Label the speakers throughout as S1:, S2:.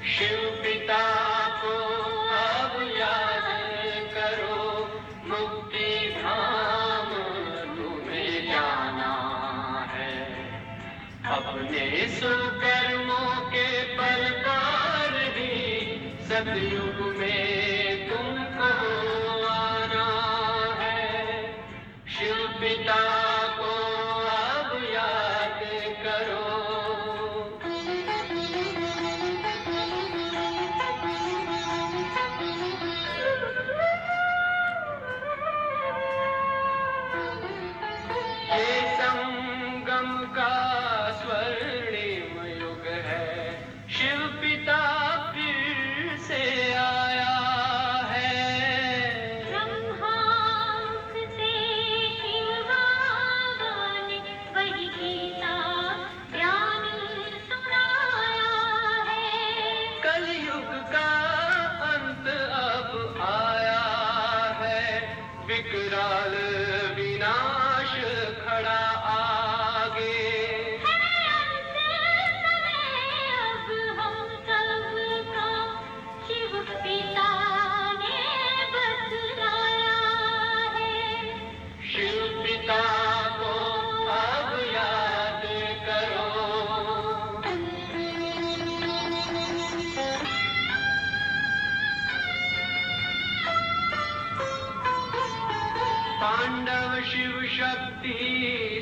S1: शिव पिता को अब याद करो, मुक्ति धाम तुम्हें जाना है। अपने सुकर्मों के बल पर ही सतयुग में तुमको आना है। शिव पिता को अब याद करो। ये संगम का स्वर्णिम युग है, शिव पिता फिर से आया है।
S2: ब्रह्मांक से शिव बाबा ने वही गीता ज्ञान सुनाया है।
S1: कलयुग का अंत अब आया है, विकराल विनाश खड़ा आगे।
S2: अंत समय अब हम सबका शिव पिता ने बतलाया है।
S1: शिव पिता को अब याद करो। पांडव शिव शक्ति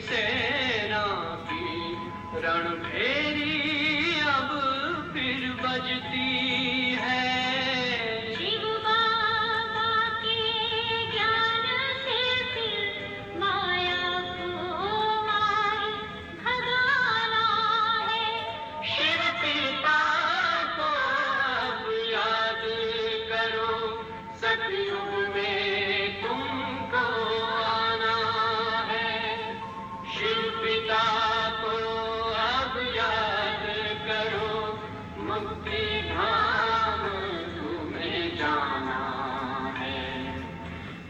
S1: सेना की रणभेरी अब फिर बजती है।
S2: शिव बाबा के ज्ञान से फिर माया को मार भगाना है।
S1: शिव पिता को अब याद करो, सतयुग में तुमको आना है। शिव पिता को अब याद करो, मुक्ति धाम तुम्हें जाना है।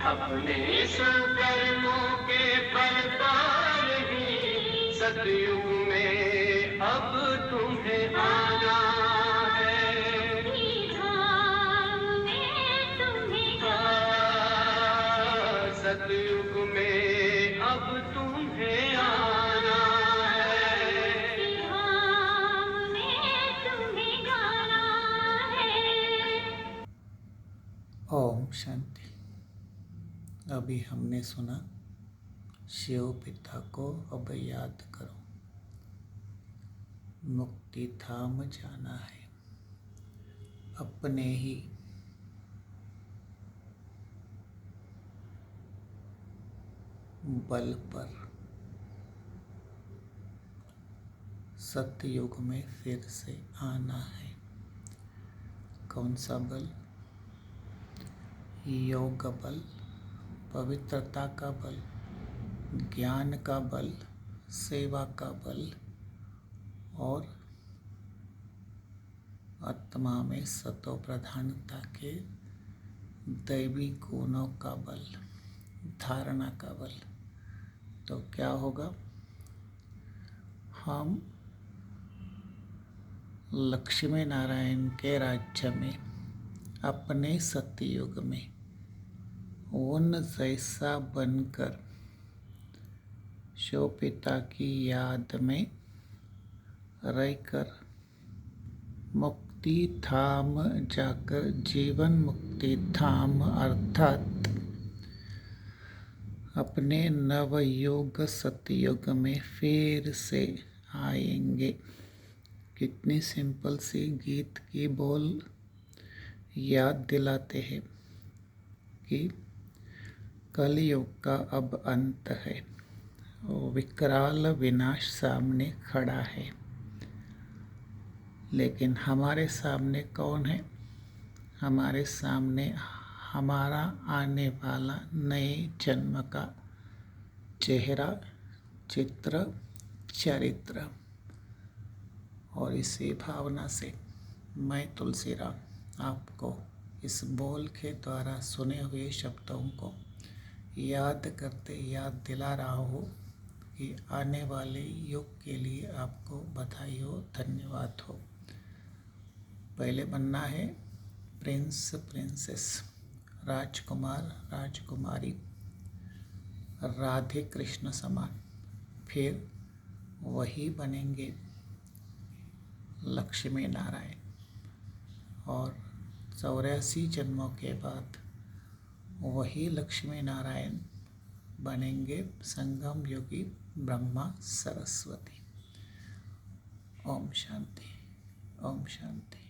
S1: अपने सुकर्मों के बल पर ही सतयुग में अब तुम्हें आना है।
S2: धाम में तुम्हें
S1: सतयुग में अब तुम्हें आना है।
S2: धाम में तुम्हें जाना है।
S3: ओम शांति। अभी हमने सुना शिव पिता को अब याद करो, मुक्ति धाम जाना है। अपने ही बल पर सतयुग में फिर से आना है। कौन सा बल? योग बल, पवित्रता का बल, ज्ञान का बल, सेवा का बल और आत्मा में सतो प्रधानता के दैवी गुणों का बल, धारणा का बल। तो क्या होगा? हम लक्ष्मी नारायण के राज्य में अपने सतयुग में उन जैसा बनकर शिव पिता की याद में रहकर मुक्ति धाम जाकर जीवन मुक्ति धाम अर्थात अपने नवयुग सतयुग में फिर से आएंगे। कितनी सिंपल सी गीत की बोल याद दिलाते हैं कि कलयुग का अब अंत है, विकराल विनाश सामने खड़ा है। लेकिन हमारे सामने कौन है? हमारे सामने हमारा आने वाला नए जन्म का चेहरा, चित्र, चरित्र। और इसी भावना से मैं तुलसीराम आपको इस बोल के द्वारा सुने हुए शब्दों को याद करते याद दिला रहा हूँ कि आने वाले युग के लिए आपको बधाई हो, धन्यवाद हो। पहले बनना है प्रिंस प्रिंसेस, राजकुमार राजकुमारी, राधे कृष्ण समान। फिर वही बनेंगे लक्ष्मी नारायण, और 84 जन्मों के बाद वही लक्ष्मी नारायण बनेंगे संगम योगी ब्रह्मा सरस्वती। ओम शांति, ओम शांति।